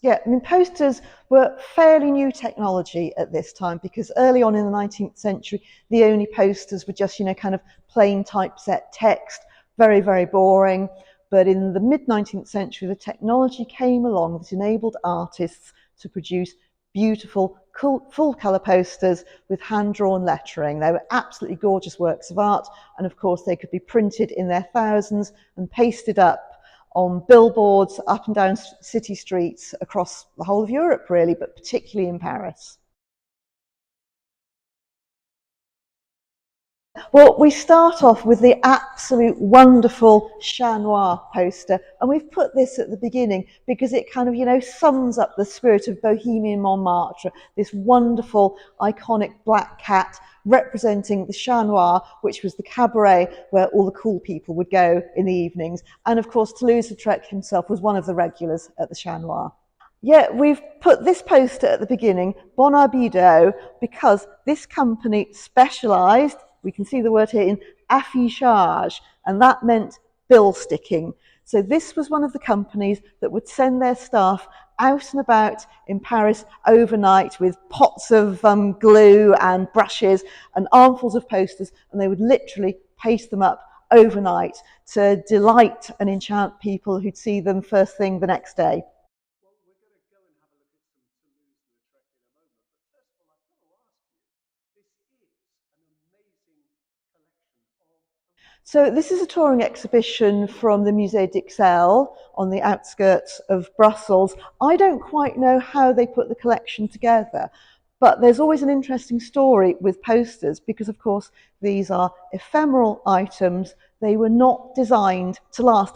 Yeah, I mean, posters were fairly new technology at this time because early on in the 19th century, the only posters were just, kind of plain typeset text, very, very boring. But in the mid 19th century, the technology came along that enabled artists to produce beautiful, cool, full colour posters with hand drawn lettering. They were absolutely gorgeous works of art, and of course, they could be printed in their thousands and pasted up on billboards up and down city streets across the whole of Europe, really, but particularly in Paris. Well, we start off with the absolute wonderful Chat Noir poster, and we've put this at the beginning because it kind of, sums up the spirit of bohemian Montmartre, this wonderful, iconic black cat representing the Chat Noir, which was the cabaret where all the cool people would go in the evenings. And of course, Toulouse Lautrec himself was one of the regulars at the Chat Noir. Yeah, we've put this poster at the beginning, Bon Habido, because this company specialised, we can see the word here, in affichage, and that meant bill sticking. So this was one of the companies that would send their staff out and about in Paris overnight with pots of glue and brushes and armfuls of posters, and they would literally paste them up overnight to delight and enchant people who'd see them first thing the next day. Well, we're going to go and have a look at some Toulouse-Lautrec in a moment, but first of all, I've got to ask you, this is an amazing collection of... So this is a touring exhibition from the Musée d'Ixelles on the outskirts of Brussels. I don't quite know how they put the collection together, but there's always an interesting story with posters because, of course, these are ephemeral items. They were not designed to last.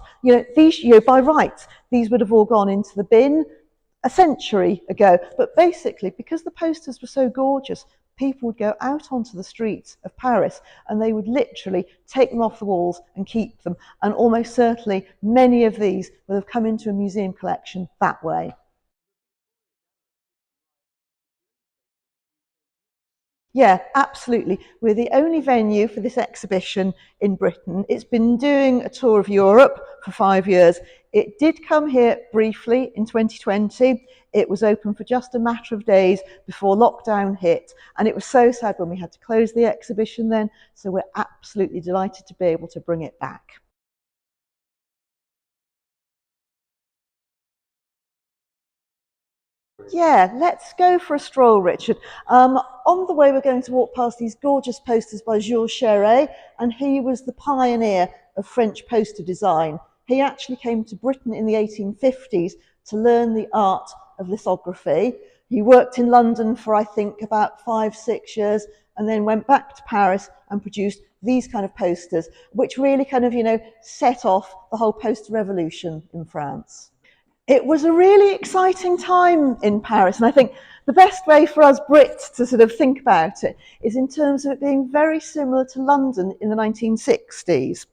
These, by rights, these would have all gone into the bin a century ago. But basically, because the posters were so gorgeous, people would go out onto the streets of Paris and they would literally take them off the walls and keep them. And almost certainly many of these will have come into a museum collection that way. Yeah, absolutely. We're the only venue for this exhibition in Britain. It's been doing a tour of Europe for 5 years. It did come here briefly in 2020. It was open for just a matter of days before lockdown hit. And it was so sad when we had to close the exhibition then. So we're absolutely delighted to be able to bring it back. Yeah, let's go for a stroll, Richard. On the way, we're going to walk past these gorgeous posters by Jules Chéret, and he was the pioneer of French poster design. He actually came to Britain in the 1850s to learn the art of lithography. He worked in London for, I think, about 5, 6 years, and then went back to Paris and produced these kind of posters, which really kind of, set off the whole poster revolution in France. It was a really exciting time in Paris, and I think the best way for us Brits to sort of think about it is in terms of it being very similar to London in the 1960s,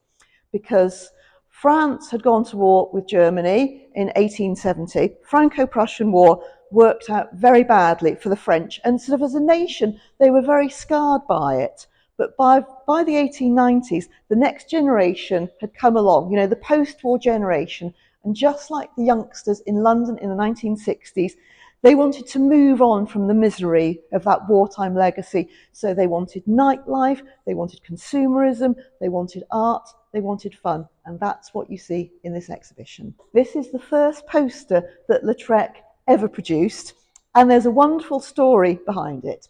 because France had gone to war with Germany in 1870. Franco-Prussian War worked out very badly for the French, and sort of as a nation, they were very scarred by it. But by the 1890s, the next generation had come along, the post-war generation, and just like the youngsters in London in the 1960s, they wanted to move on from the misery of that wartime legacy. So they wanted nightlife, they wanted consumerism, they wanted art, they wanted fun. And that's what you see in this exhibition. This is the first poster that Lautrec ever produced, and there's a wonderful story behind it.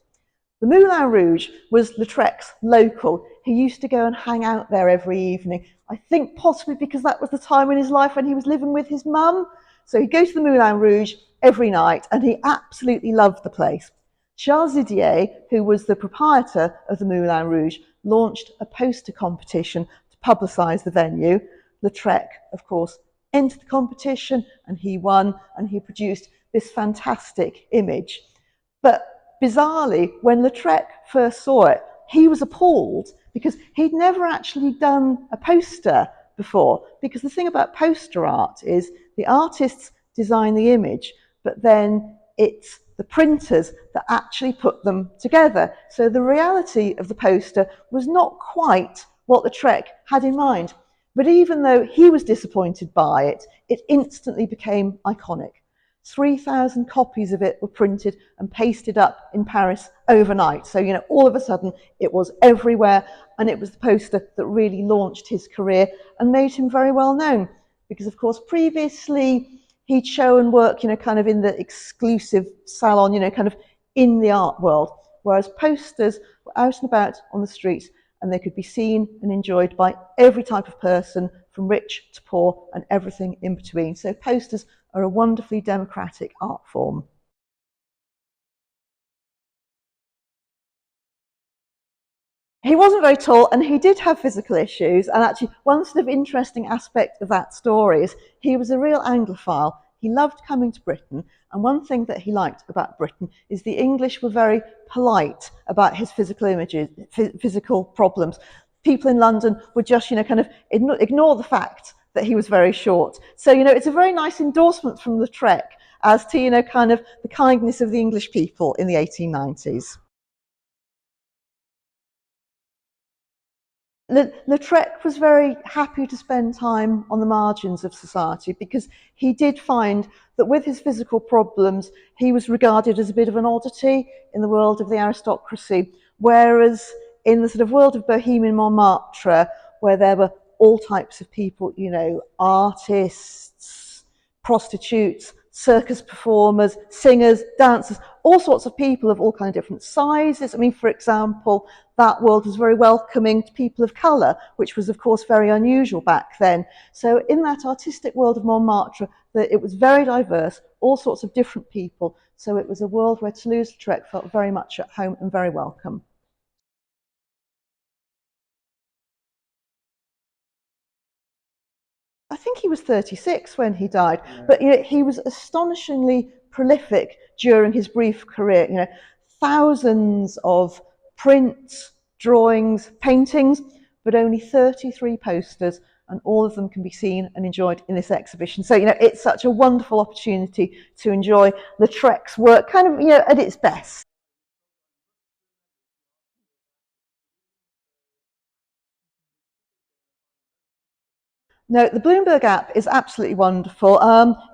The Moulin Rouge was Lautrec's local. He used to go and hang out there every evening. I think possibly because that was the time in his life when he was living with his mum. So he'd go to the Moulin Rouge every night, and he absolutely loved the place. Charles Didier, who was the proprietor of the Moulin Rouge, launched a poster competition to publicise the venue. Lautrec, of course, entered the competition, and he won, and he produced this fantastic image. But bizarrely, when Lautrec first saw it, he was appalled because he'd never actually done a poster before. Because the thing about poster art is the artists design the image, but then it's the printers that actually put them together. So the reality of the poster was not quite what Lautrec had in mind. But even though he was disappointed by it, it instantly became iconic. 3,000 copies of it were printed and pasted up in Paris overnight. So, all of a sudden it was everywhere, and it was the poster that really launched his career and made him very well known. Because, of course, previously he'd show and work, kind of in the exclusive salon, kind of in the art world, whereas posters were out and about on the streets, and they could be seen and enjoyed by every type of person, from rich to poor and everything in between. So posters are a wonderfully democratic art form. He wasn't very tall, and he did have physical issues. And actually, one sort of interesting aspect of that story is he was a real Anglophile. He loved coming to Britain, and one thing that he liked about Britain is the English were very polite about his physical problems. People in London would just, kind of ignore the fact that he was very short. So, it's a very nice endorsement from Lautrec as to, kind of the kindness of the English people in the 1890s. Lautrec was very happy to spend time on the margins of society, because he did find that with his physical problems, he was regarded as a bit of an oddity in the world of the aristocracy, whereas in the sort of world of bohemian Montmartre, where there were all types of people, artists, prostitutes, circus performers, singers, dancers, all sorts of people of all kinds of different sizes. I mean, for example, that world was very welcoming to people of colour, which was, of course, very unusual back then. So in that artistic world of Montmartre, it was very diverse, all sorts of different people. So it was a world where Toulouse Lautrec felt very much at home and very welcome. I think he was 36 when he died, but he was astonishingly prolific during his brief career. Thousands of prints, drawings, paintings, but only 33 posters, and all of them can be seen and enjoyed in this exhibition. So, it's such a wonderful opportunity to enjoy Lautrec's work kind of, at its best. No, the Bloomberg app is absolutely wonderful.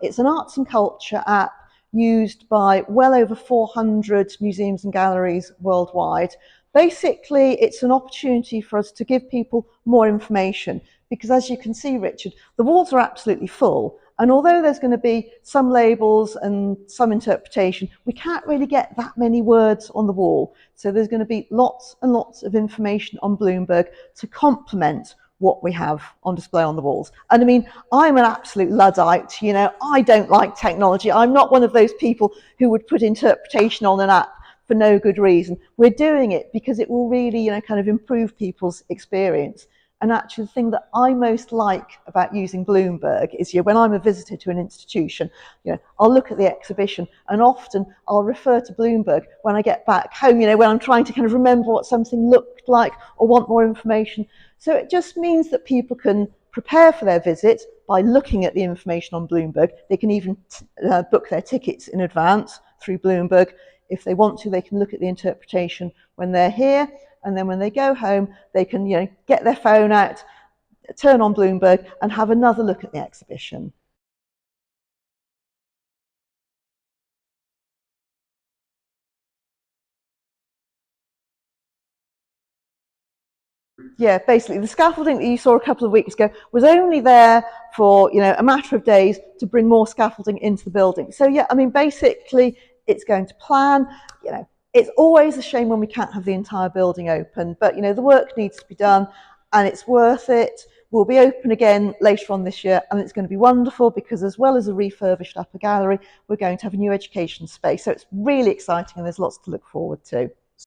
It's an arts and culture app used by well over 400 museums and galleries worldwide. Basically, it's an opportunity for us to give people more information, because as you can see, Richard, the walls are absolutely full. And although there's going to be some labels and some interpretation, we can't really get that many words on the wall. So there's going to be lots and lots of information on Bloomberg to complement what we have on display on the walls. And I mean, I'm an absolute Luddite, I don't like technology. I'm not one of those people who would put interpretation on an app for no good reason. We're doing it because it will really, kind of improve people's experience. And actually, the thing that I most like about using Bloomberg is, when I'm a visitor to an institution, I'll look at the exhibition, and often I'll refer to Bloomberg when I get back home, when I'm trying to kind of remember what something looked like or want more information. So it just means that people can prepare for their visit by looking at the information on Bloomberg. They can even book their tickets in advance through Bloomberg. If they want to, they can look at the interpretation when they're here, and then when they go home, they can get their phone out, turn on Bloomberg, and have another look at the exhibition. Yeah, basically, the scaffolding that you saw a couple of weeks ago was only there for a matter of days to bring more scaffolding into the building. So yeah, I mean, basically, it's going to plan. It's always a shame when we can't have the entire building open, but the work needs to be done, and it's worth it. We'll be open again later on this year, and it's going to be wonderful, because as well as a refurbished upper gallery, we're going to have a new education space. So it's really exciting, and there's lots to look forward to.